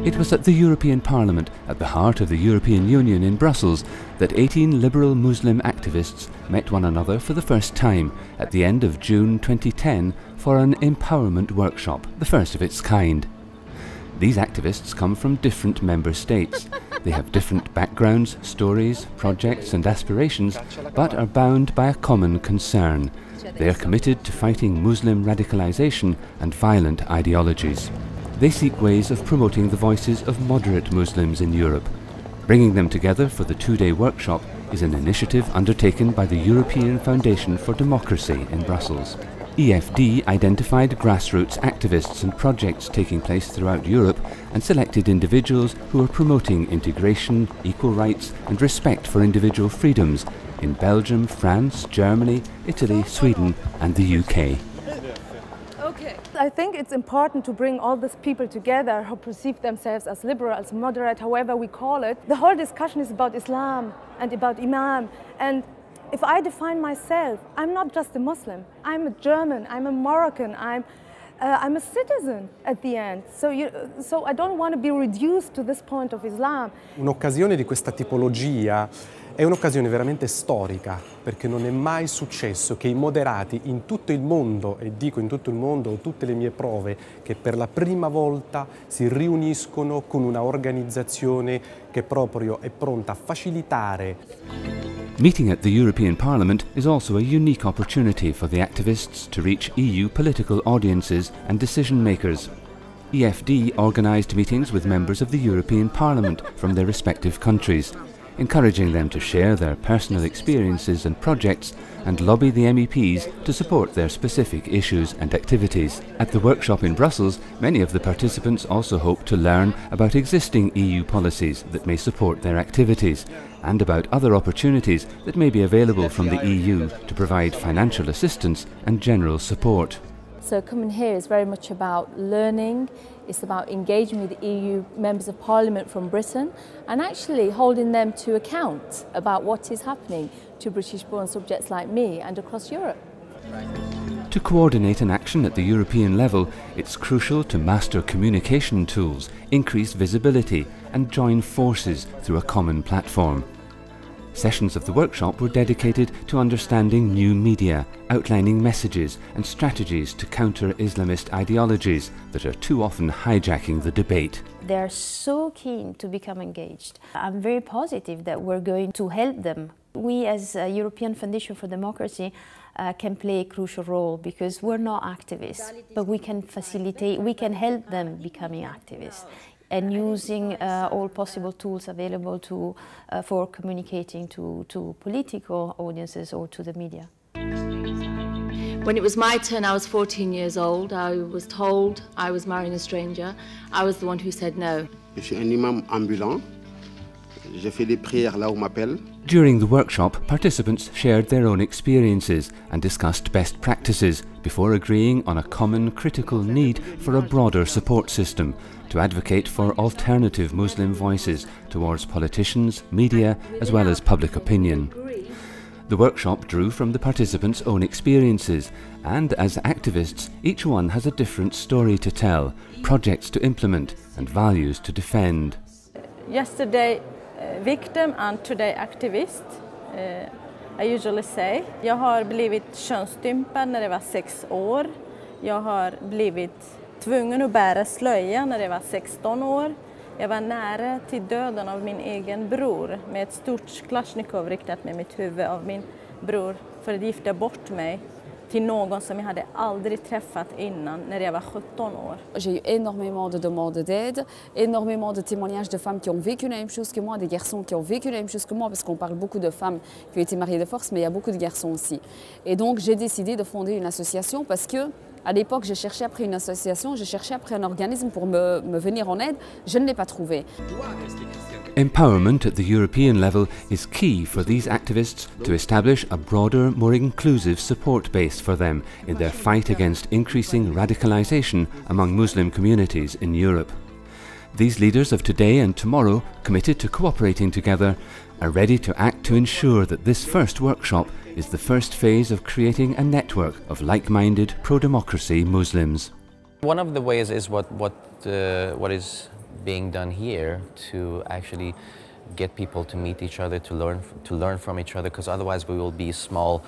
It was at the European Parliament, at the heart of the European Union in Brussels, that 18 liberal Muslim activists met one another for the first time at the end of June 2010 for an empowerment workshop, the first of its kind. These activists come from different member states. They have different backgrounds, stories, projects and aspirations, but are bound by a common concern. They are committed to fighting Muslim radicalization and violent ideologies. They seek ways of promoting the voices of moderate Muslims in Europe. Bringing them together for the two-day workshop is an initiative undertaken by the European Foundation for Democracy in Brussels. EFD identified grassroots activists and projects taking place throughout Europe and selected individuals who are promoting integration, equal rights and respect for individual freedoms in Belgium, France, Germany, Italy, Sweden and the UK. I think it's important to bring all these people together who perceive themselves as liberal, as moderate, however we call it. The whole discussion is about Islam and about Imam. And if I define myself, I'm not just a Muslim. I'm a German, I'm a Moroccan, I'm a citizen at the end. So I don't want to be reduced to this point of Islam. Un'occasione di questa tipologia è un'occasione veramente storica, perché non è mai successo che i moderati in tutto il mondo, e dico in tutto il mondo, ho tutte le mie prove, che per la prima volta si riuniscono con una organizzazione che proprio è pronta a facilitare. Meeting at the European Parliament is also a unique opportunity for the activists to reach EU political audiences and decision makers. EFD organised meetings with members of the European Parliament from their respective countries, encouraging them to share their personal experiences and projects and lobby the MEPs to support their specific issues and activities. At the workshop in Brussels, many of the participants also hope to learn about existing EU policies that may support their activities and about other opportunities that may be available from the EU to provide financial assistance and general support. So coming here is very much about learning, it's about engaging with the EU members of Parliament from Britain and actually holding them to account about what is happening to British-born subjects like me and across Europe. To coordinate an action at the European level, it's crucial to master communication tools, increase visibility and join forces through a common platform. Sessions of the workshop were dedicated to understanding new media, outlining messages and strategies to counter Islamist ideologies that are too often hijacking the debate. They're so keen to become engaged. I'm very positive that we're going to help them. We as a European Foundation for Democracy can play a crucial role because we're not activists, but we can facilitate, we can help them becoming activists and using all possible tools available for communicating to political audiences or to the media. When it was my turn, I was 14 years old. I was told I was marrying a stranger. I was the one who said no. Je suis un imam ambulant. Je fais des prières là où m'appelle. During the workshop, participants shared their own experiences and discussed best practices before agreeing on a common critical need for a broader support system to advocate for alternative Muslim voices towards politicians, media, as well as public opinion. The workshop drew from the participants' own experiences, and as activists, each one has a different story to tell, projects to implement, and values to defend. Yesterday victim and today activist, I usually say. Jag har blivit könsstympad när jag var 6 år. Jag har blivit tvungen att bära slöja när jag var 16 år. Jag var nära till döden av min egen bror med ett stort Kalashnikov riktat med mitt huvud av min bror för att gifta bort mig till någon som jag hade aldrig träffat innan när jag var 17 år. J'ai eu énormément de demandes d'aide, énormément de témoignages de femmes qui ont vécu la même chose que moi, des garçons qui ont vécu la même chose que moi, parce qu'on parle beaucoup de femmes qui ont été mariées de force, mais il y a beaucoup de garçons aussi. Et donc j'ai décidé de fonder une association parce que à l'époque, je cherchais après une association, je cherchais après un organisme pour me venir en aide. Je ne l'ai pas trouvé. Empowerment at the European level is key for these activists to establish a broader, more inclusive support base for them in their fight against increasing radicalization among Muslim communities in Europe. These leaders of today and tomorrow, committed to cooperating together, are ready to act to ensure that this first workshop is the first phase of creating a network of like-minded pro-democracy Muslims. One of the ways is what is being done here to actually get people to meet each other, to learn from each other, because otherwise we will be small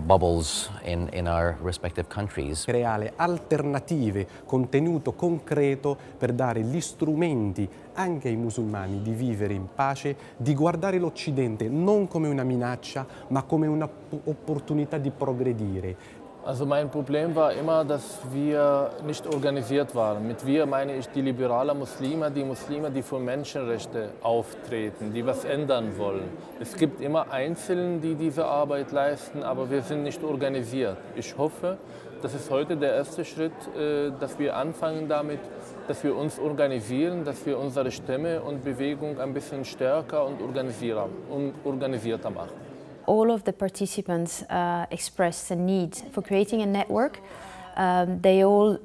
bubbles in our respective countries. Creare alternative, contenuto concreto per dare gli strumenti anche ai musulmani di vivere in pace, di guardare l'Occidente non come una minaccia, ma come un'opportunità di progredire. Also mein Problem war immer, dass wir nicht organisiert waren. Mit wir meine ich die liberalen Muslime, die für Menschenrechte auftreten, die was ändern wollen. Es gibt immer Einzelne, die diese Arbeit leisten, aber wir sind nicht organisiert. Ich hoffe, das ist heute der erste Schritt, dass wir anfangen damit, dass wir uns organisieren, dass wir unsere Stimme und Bewegung ein bisschen stärker und organisierter machen. All of the participants expressed a need for creating a network. They all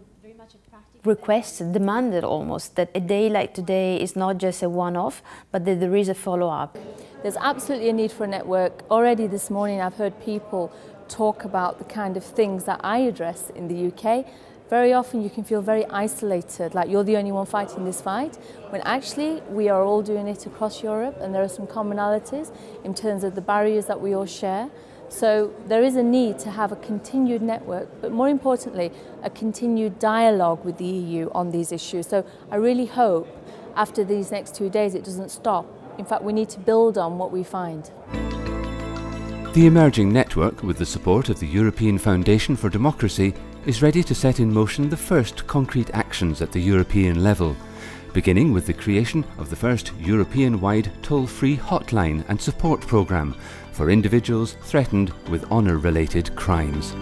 requested, demanded almost, that a day like today is not just a one-off, but that there is a follow-up. There's absolutely a need for a network. Already this morning I've heard people talk about the kind of things that I address in the UK. Very often you can feel very isolated, like you're the only one fighting this fight, when actually we are all doing it across Europe, and there are some commonalities in terms of the barriers that we all share. So there is a need to have a continued network, but more importantly, a continued dialogue with the EU on these issues. So I really hope after these next 2 days it doesn't stop. In fact, we need to build on what we find. The emerging network, with the support of the European Foundation for Democracy, is ready to set in motion the first concrete actions at the European level, beginning with the creation of the first European-wide toll-free hotline and support programme for individuals threatened with honour-related crimes.